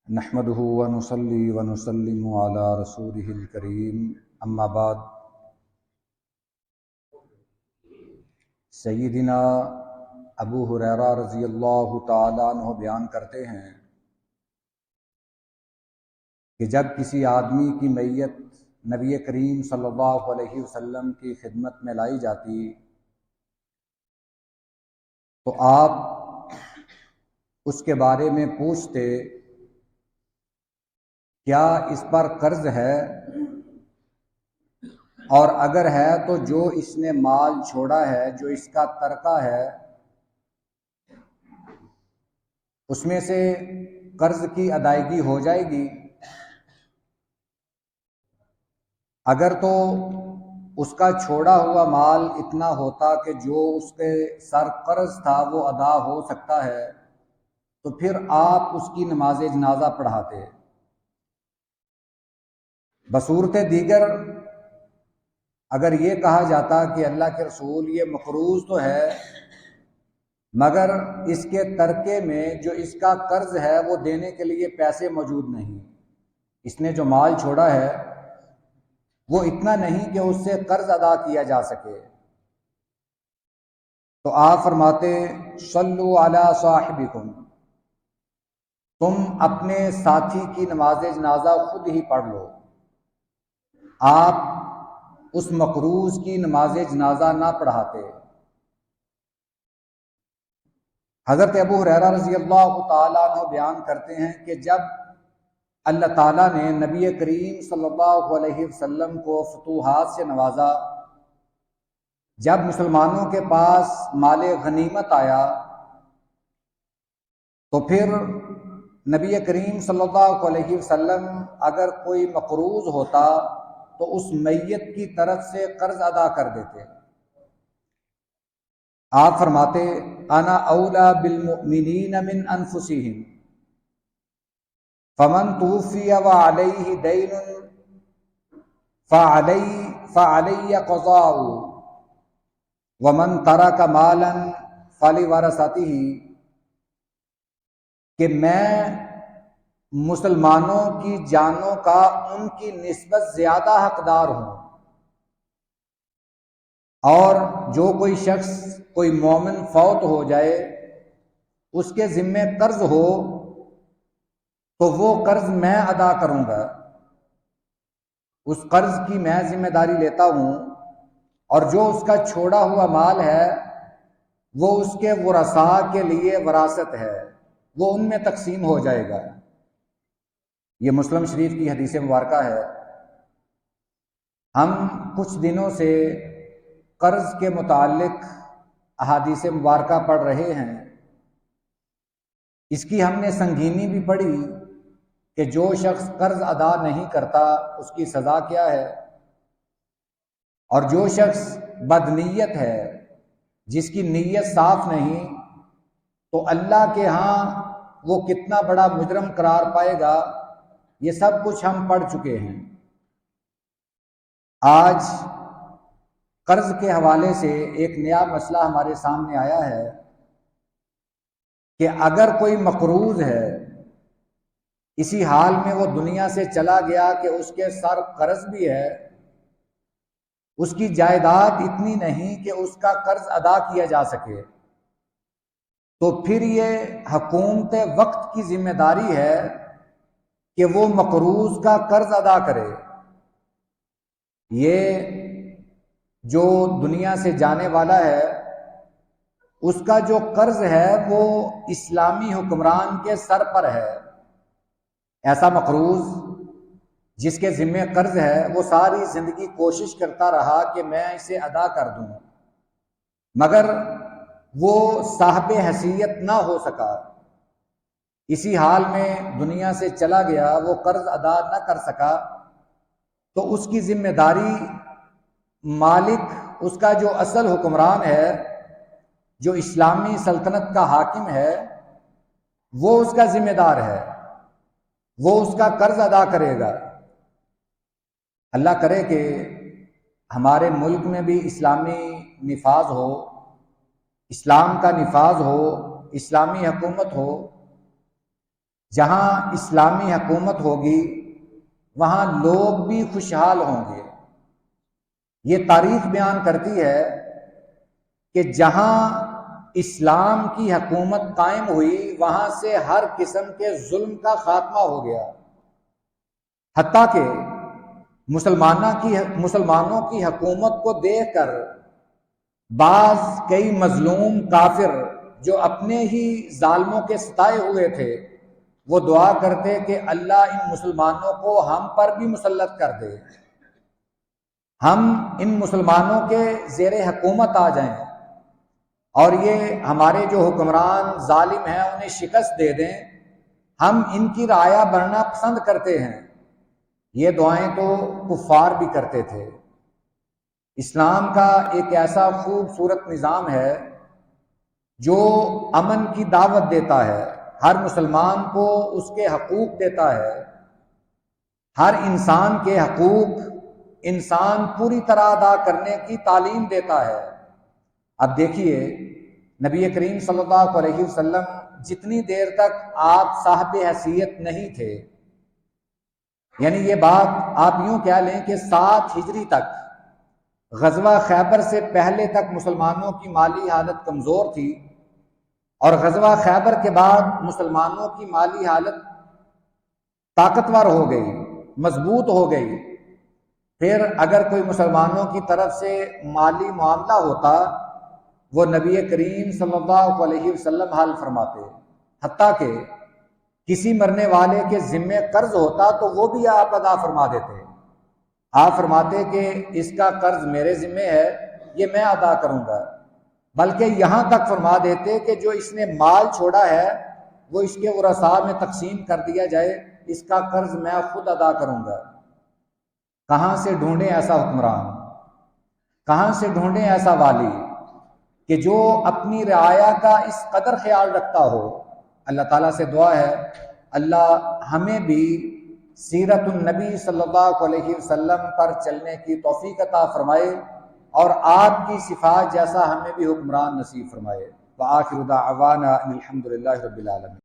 نحمده ونصلي ونسلم على رسوله الكريم اما بعد سیدنا ابو ہریرہ رضی اللہ تعالیٰ عنہ بیان کرتے ہیں کہ جب کسی آدمی کی میت نبی کریم صلی اللہ علیہ وسلم کی خدمت میں لائی جاتی تو آپ اس کے بارے میں پوچھتے کیا اس پر قرض ہے، اور اگر ہے تو جو اس نے مال چھوڑا ہے، جو اس کا ترکہ ہے، اس میں سے قرض کی ادائیگی ہو جائے گی؟ اگر تو اس کا چھوڑا ہوا مال اتنا ہوتا کہ جو اس کے سر قرض تھا وہ ادا ہو سکتا ہے تو پھر آپ اس کی نماز جنازہ پڑھاتے۔ بصورت دیگر اگر یہ کہا جاتا کہ اللہ کے رسول یہ مقروض تو ہے مگر اس کے ترکے میں جو اس کا قرض ہے وہ دینے کے لیے پیسے موجود نہیں، اس نے جو مال چھوڑا ہے وہ اتنا نہیں کہ اس سے قرض ادا کیا جا سکے، تو آپ فرماتے صلو علی صاحبکم، تم اپنے ساتھی کی نماز جنازہ خود ہی پڑھ لو، آپ اس مقروض کی نماز جنازہ نہ پڑھاتے۔ حضرت ابو ہریرہ رضی اللہ تعالیٰ عنہ بیان کرتے ہیں کہ جب اللہ تعالیٰ نے نبی کریم صلی اللہ علیہ وسلم کو فتوحات سے نوازا، جب مسلمانوں کے پاس مال غنیمت آیا تو پھر نبی کریم صلی اللہ علیہ وسلم اگر کوئی مقروض ہوتا تو اس میت کی طرف سے قرض ادا کر دیتے۔ آپ فرماتے انا اولا بالمؤمنین من انفسہم فمن توفی وعلیہ دین فعلی قضاء ومن ترک مالا فلورثتہ، کہ میں مسلمانوں کی جانوں کا ان کی نسبت زیادہ حقدار ہوں، اور جو کوئی شخص کوئی مومن فوت ہو جائے اس کے ذمے قرض ہو تو وہ قرض میں ادا کروں گا، اس قرض کی میں ذمہ داری لیتا ہوں، اور جو اس کا چھوڑا ہوا مال ہے وہ اس کے ورثاء کے لیے وراثت ہے، وہ ان میں تقسیم ہو جائے گا۔ یہ مسلم شریف کی حدیث مبارکہ ہے۔ ہم کچھ دنوں سے قرض کے متعلق احادیث مبارکہ پڑھ رہے ہیں، اس کی ہم نے سنگینی بھی پڑھی کہ جو شخص قرض ادا نہیں کرتا اس کی سزا کیا ہے، اور جو شخص بدنیت ہے، جس کی نیت صاف نہیں، تو اللہ کے ہاں وہ کتنا بڑا مجرم قرار پائے گا، یہ سب کچھ ہم پڑھ چکے ہیں۔ آج قرض کے حوالے سے ایک نیا مسئلہ ہمارے سامنے آیا ہے کہ اگر کوئی مقروض ہے، اسی حال میں وہ دنیا سے چلا گیا کہ اس کے سر قرض بھی ہے، اس کی جائیداد اتنی نہیں کہ اس کا قرض ادا کیا جا سکے، تو پھر یہ حکومت وقت کی ذمہ داری ہے کہ وہ مقروض کا قرض ادا کرے۔ یہ جو دنیا سے جانے والا ہے اس کا جو قرض ہے وہ اسلامی حکمران کے سر پر ہے۔ ایسا مقروض جس کے ذمہ قرض ہے وہ ساری زندگی کوشش کرتا رہا کہ میں اسے ادا کر دوں، مگر وہ صاحب حیثیت نہ ہو سکا، اسی حال میں دنیا سے چلا گیا، وہ قرض ادا نہ کر سکا، تو اس کی ذمہ داری مالک، اس کا جو اصل حکمران ہے، جو اسلامی سلطنت کا حاکم ہے، وہ اس کا ذمہ دار ہے، وہ اس کا قرض ادا کرے گا۔ اللہ کرے کہ ہمارے ملک میں بھی اسلامی نفاذ ہو، اسلام کا نفاذ ہو، اسلامی حکومت ہو، جہاں اسلامی حکومت ہوگی وہاں لوگ بھی خوشحال ہوں گے۔ یہ تاریخ بیان کرتی ہے کہ جہاں اسلام کی حکومت قائم ہوئی وہاں سے ہر قسم کے ظلم کا خاتمہ ہو گیا، حتیٰ کہ مسلمانوں کی حکومت کو دیکھ کر بعض کئی مظلوم کافر جو اپنے ہی ظالموں کے ستائے ہوئے تھے وہ دعا کرتے کہ اللہ ان مسلمانوں کو ہم پر بھی مسلط کر دے، ہم ان مسلمانوں کے زیر حکومت آ جائیں اور یہ ہمارے جو حکمران ظالم ہیں انہیں شکست دے دیں، ہم ان کی رعایا بننا پسند کرتے ہیں۔ یہ دعائیں تو کفار بھی کرتے تھے۔ اسلام کا ایک ایسا خوبصورت نظام ہے جو امن کی دعوت دیتا ہے، ہر مسلمان کو اس کے حقوق دیتا ہے، ہر انسان کے حقوق انسان پوری طرح ادا کرنے کی تعلیم دیتا ہے۔ اب دیکھیے نبی کریم صلی اللہ علیہ وسلم جتنی دیر تک آپ صاحب حیثیت نہیں تھے، یعنی یہ بات آپ یوں کہہ لیں کہ 7 ہجری تک، غزوہ خیبر سے پہلے تک مسلمانوں کی مالی حالت کمزور تھی، اور غزوہ خیبر کے بعد مسلمانوں کی مالی حالت طاقتور ہو گئی، مضبوط ہو گئی۔ پھر اگر کوئی مسلمانوں کی طرف سے مالی معاملہ ہوتا وہ نبی کریم صلی اللہ علیہ وسلم حل فرماتے، حتیٰ کہ کسی مرنے والے کے ذمے قرض ہوتا تو وہ بھی آپ ادا فرما دیتے۔ آپ فرماتے کہ اس کا قرض میرے ذمے ہے، یہ میں ادا کروں گا، بلکہ یہاں تک فرما دیتے کہ جو اس نے مال چھوڑا ہے وہ اس کے ورثاء میں تقسیم کر دیا جائے، اس کا قرض میں خود ادا کروں گا۔ کہاں سے ڈھونڈیں ایسا حکمران، کہاں سے ڈھونڈیں ایسا والی کہ جو اپنی رعایا کا اس قدر خیال رکھتا ہو۔ اللہ تعالیٰ سے دعا ہے اللہ ہمیں بھی سیرت النبی صلی اللہ علیہ وسلم پر چلنے کی توفیق عطا فرمائے اور آپ کی صفات جیسا ہمیں بھی حکمران نصیب فرمائے۔ وآخر دعوانا ان الحمد للہ رب العالمین۔